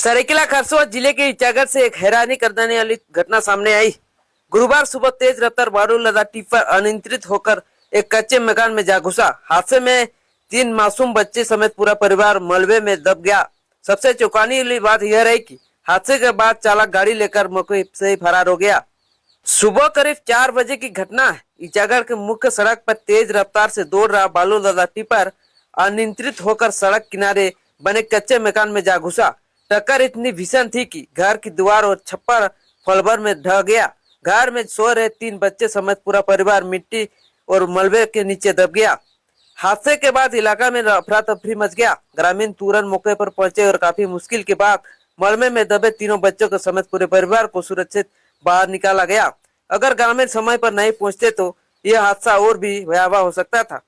सरायकेला खरसोवा जिले के ईचागढ़ से एक हैरानी कर देने वाली घटना सामने आई। गुरुवार सुबह तेज रफ्तार बारूद लदा टिप्पर अनियंत्रित होकर एक कच्चे मकान में जा घुसा। हादसे में 3 मासूम बच्चे समेत पूरा परिवार मलबे में दब गया। सबसे चौंकाने वाली बात यह रही कि हादसे के बाद चालक गाड़ी लेकर मौके से ही फरार हो गया। सुबह करीब 4 बजे की घटना है। ईचागढ़ के मुख्य सड़क पर तेज रफ्तार से दौड़ रहा बारूद लदा टिप्पर अनियंत्रित होकर सड़क किनारे बने कच्चे मकान में जा घुसा। टक्कर इतनी भीषण थी कि घर की दीवार और छप्पर पलभर में ढह गया। घर में सो रहे 3 बच्चे समेत पूरा परिवार मिट्टी और मलबे के नीचे दब गया। हादसे के बाद इलाका में अफरा तफरी मच गया। ग्रामीण तुरंत मौके पर पहुंचे और काफी मुश्किल के बाद मलबे में दबे तीनों बच्चों को समेत पूरे परिवार को सुरक्षित बाहर निकाला गया। अगर ग्रामीण समय पर नहीं पहुंचते तो यह हादसा और भी भयावह हो सकता था।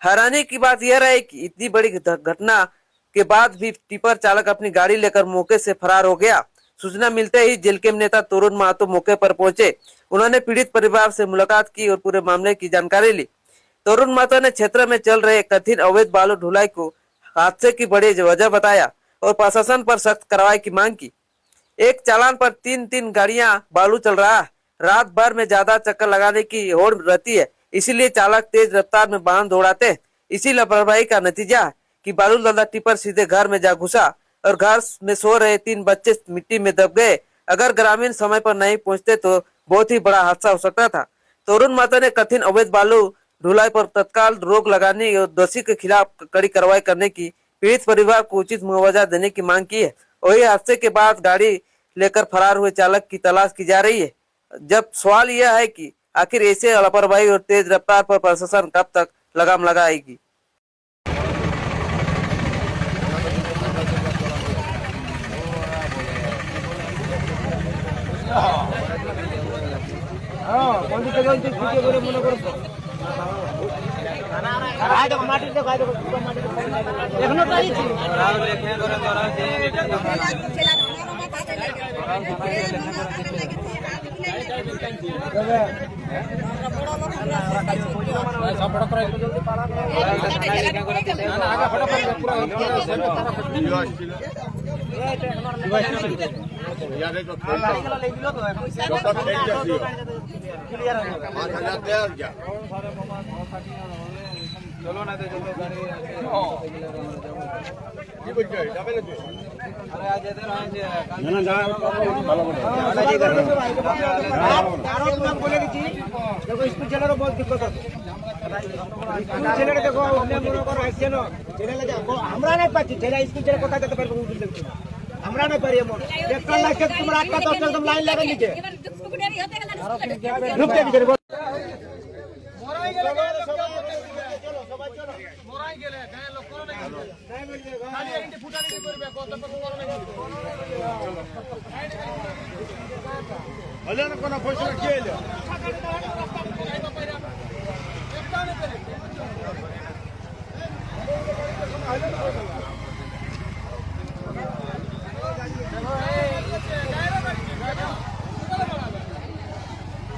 हैरानी की बात यह रही कि इतनी बड़ी घटना के बाद भी टिप्पर चालक अपनी गाड़ी लेकर मौके से फरार हो गया। सूचना मिलते ही जेलकेम नेता तरुण महतो मौके पर पहुंचे। उन्होंने पीड़ित परिवार से मुलाकात की और पूरे मामले की जानकारी ली। तरुण महतो ने क्षेत्र में चल रहे कथित अवैध बालू ढुलाई को हादसे की बड़ी वजह बताया और प्रशासन पर सख्त कार्रवाई की मांग की। एक चालान पर 3 गाड़ियां बालू चल रहा है। रात भर में ज्यादा चक्कर लगाने की होड़ रहती है, इसीलिए चालक तेज रफ्तार में वाहन दौड़ाते हैं। इसी लापरवाही का नतीजा है कि बालू लदा टिप्पर सीधे घर में जा घुसा और घर में सो रहे 3 बच्चे मिट्टी में दब गए। अगर ग्रामीण समय पर नहीं पहुंचते तो बहुत ही बड़ा हादसा हो सकता था। तरुण महतो ने कथित अवैध बालू ढुलाई पर तत्काल रोक लगाने और दोषी के खिलाफ कड़ी कार्रवाई करने की, पीड़ित परिवार को उचित मुआवजा देने की मांग की है। वही हादसे के बाद गाड़ी लेकर फरार हुए चालक की तलाश की जा रही है। जब सवाल यह है कि आखिर ऐसे लापरवाही और तेज रफ्तार पर प्रशासन कब तक लगाम लगाएगी। चलो ना चलो गाड़ी अरे आज इधर ना जा भालो बोले कि देखो स्कूल चले तो बहुत दिक्कत है। स्कूल चले देखो हमने मोनो कर आइছে না चले ले जा हमरा नहीं पाची चले स्कूल चले कोथा যেতে পারবো हमरा नहीं पारी मोर एक लाख तुम रात का 10 एकदम लाइन लगा नीचे रुक जा मोराई गेले चलो সবাই চলো মোরাই গেলে গায়ে লোক করো নাকি নাই বলছে খালি একটি ফুটানি করবে কত কত করো নাকি হলে না কোন ফসল খেলে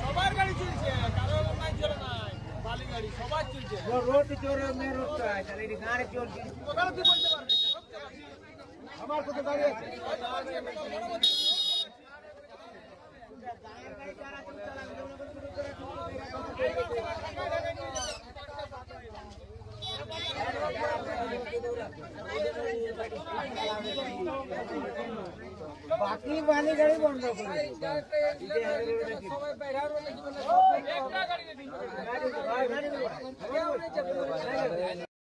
সবার গাড়ি চলছে কারো নাই চলে না বালি গাড়ি সবার চলছে रोड चोर में रोकता है चले गाड़ी चोर ওখানে তুই বলতে পারবি আমার কত গাড়ি আছে बाकी वाली गाड़ी बंद करो सबाई बैठा रहने की गाड़ी